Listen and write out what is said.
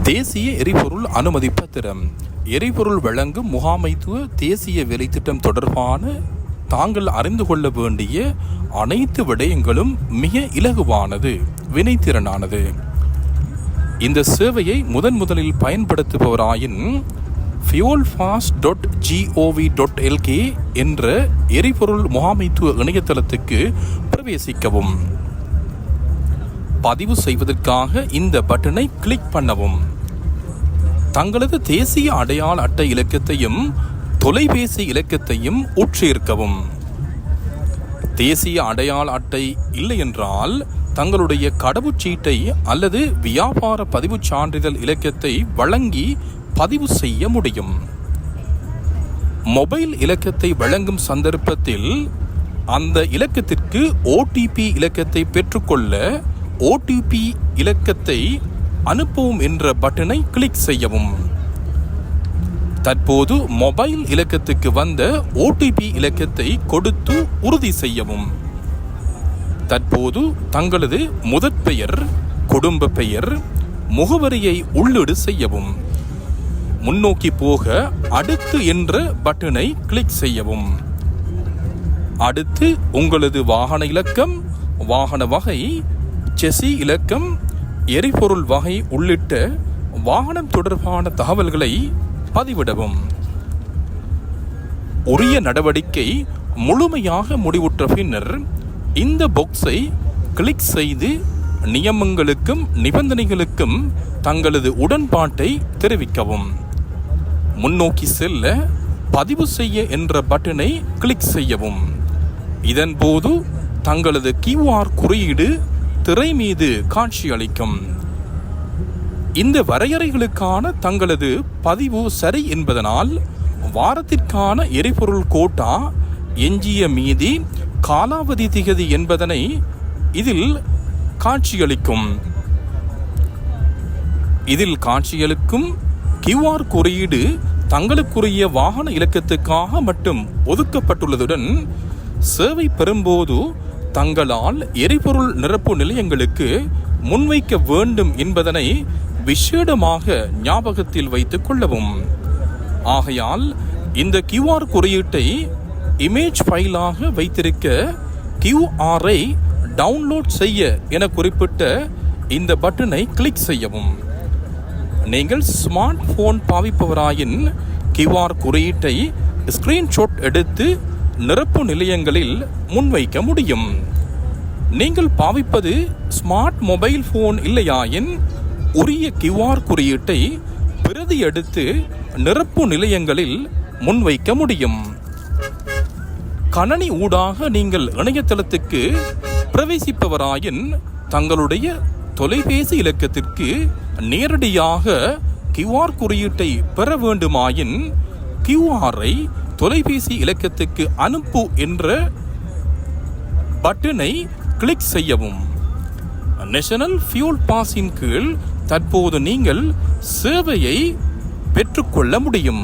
தேசிய எரிபொருள் அனுமதி பத்திரம். எரிபொருள் வழங்கும் முகாமைத்துவ தேசிய வேலைத்திட்டம் தொடர்பான தாங்கள் அறிந்து கொள்ள வேண்டிய அனைத்து விடயங்களும் மிக இலகுவானது, வினைத்திறனானது. இந்த சேவையை முதலில் பயன்படுத்துபவராயின் fuelfast.gov.lk என்ற எரிபொருள் முகாமைத்துவ இணையதளத்துக்கு பிரவேசிக்கவும். பதிவு செய்வதற்காக இந்த பட்டனை கிளிக் பண்ணவும். தங்களது தேசிய அடையாள அட்டை இலக்கத்தையும் தொலைபேசி இலக்கத்தையும் உட்சேர்க்கவும். தேசிய அடையாள அட்டை இல்லை என்றால் தங்களுடைய கடவுச்சீட்டை அல்லது வியாபார பதிவு சான்றிதழ் இலக்கத்தை வழங்கி பதிவு செய்ய முடியும். மொபைல் இலக்கத்தை வழங்கும் சந்தர்ப்பத்தில் அந்த இலக்கத்திற்கு OTP இலக்கத்தை பெற்றுக்கொள்ள OTP இலக்கத்தை அனுப்பவும் என்ற பட்டனை கிளிக் செய்யவும். தற்போது மொபைல் இலக்கத்துக்கு வந்த OTP இலக்கத்தை கொடுத்து உறுதி செய்யவும். தற்போது தங்களது முதற் பெயர், குடும்ப பெயர், முகவரியை உள்ளீடு செய்யவும். முன்னோக்கி போக அடுத்து என்ற பட்டனை கிளிக் செய்யவும். அடுத்து உங்களது வாகன இலக்கம், வாகன வகை, செசி இலக்கம், எரிபொருள் வகை உள்ளிட்ட வாகனம் தொடர்பான தகவல்களை பதிவிடவும். உரிய நடவடிக்கை முழுமையாக முடிவுற்ற பின்னர் இந்த பாக்ஸை கிளிக் செய்து நியமங்களுக்கும் நிபந்தனைகளுக்கும் தங்களது உடன்பாட்டை தெரிவிக்கவும். முன்னோக்கி செல்ல பதிவு செய்ய என்ற பட்டனை கிளிக் செய்யவும். இதன்போது தங்களது QR குறியீடு திரை மீது காட்சியளிக்கும். இந்த வரையறைகளுக்கான தங்களது பதிவு சரி என்பதனால் வாரத்திற்கான எரிபொருள் கோட்டா, எஞ்சிய மீதி, காலாவதி திகதி என்பதனை இதில் காட்சியளிக்கும். இதில் காட்சியளிக்கும் QR குறியீடு தங்களுக்குரிய வாகன இலக்கத்துக்காக மட்டும் ஒதுக்கப்பட்டுள்ளதுடன் சேவை பெறும்போது தங்களால் எரிபொருள் நிரப்பு நிலையங்களுக்கு முன்வைக்க வேண்டும் என்பதனை விசேடமாக ஞாபகத்தில் வைத்துக் கொள்ளவும். ஆகையால் இந்த QR குறியீட்டை இமேஜ் ஃபைலாக வைத்திருக்க QR-ஐ டவுன்லோட் செய்ய என குறிப்பிட்ட இந்த பட்டனை கிளிக் செய்யவும். நீங்கள் ஸ்மார்ட் போன் பாவிப்பவராயின் QR குறியீட்டை ஸ்கிரீன்ஷாட் எடுத்து நிரப்பு நிலையங்களில் முன்வைக்க முடியும். நீங்கள் பாவிப்பது ஸ்மார்ட் மொபைல் போன் இல்லையாயின் உரிய QR குறியீட்டை பிரதி எடுத்து நிரப்பு நிலையங்களில் முன்வைக்க முடியும். கணனி ஊடாக நீங்கள் இணையதளத்துக்கு பிரவேசிப்பவராயின் தங்களுடைய தொலைபேசி இலக்கத்திற்கு நேரடியாக QR குறியீட்டை பெற வேண்டுமாயின் QR-ஐ தொலைபேசி இலக்கத்துக்கு அனுப்பு என்ற பட்டனை கிளிக் செய்யவும். நேஷனல் ஃபியூல் பாஸின் கீழ் தற்போது நீங்கள் சேவையை பெற்றுக்கொள்ள முடியும்.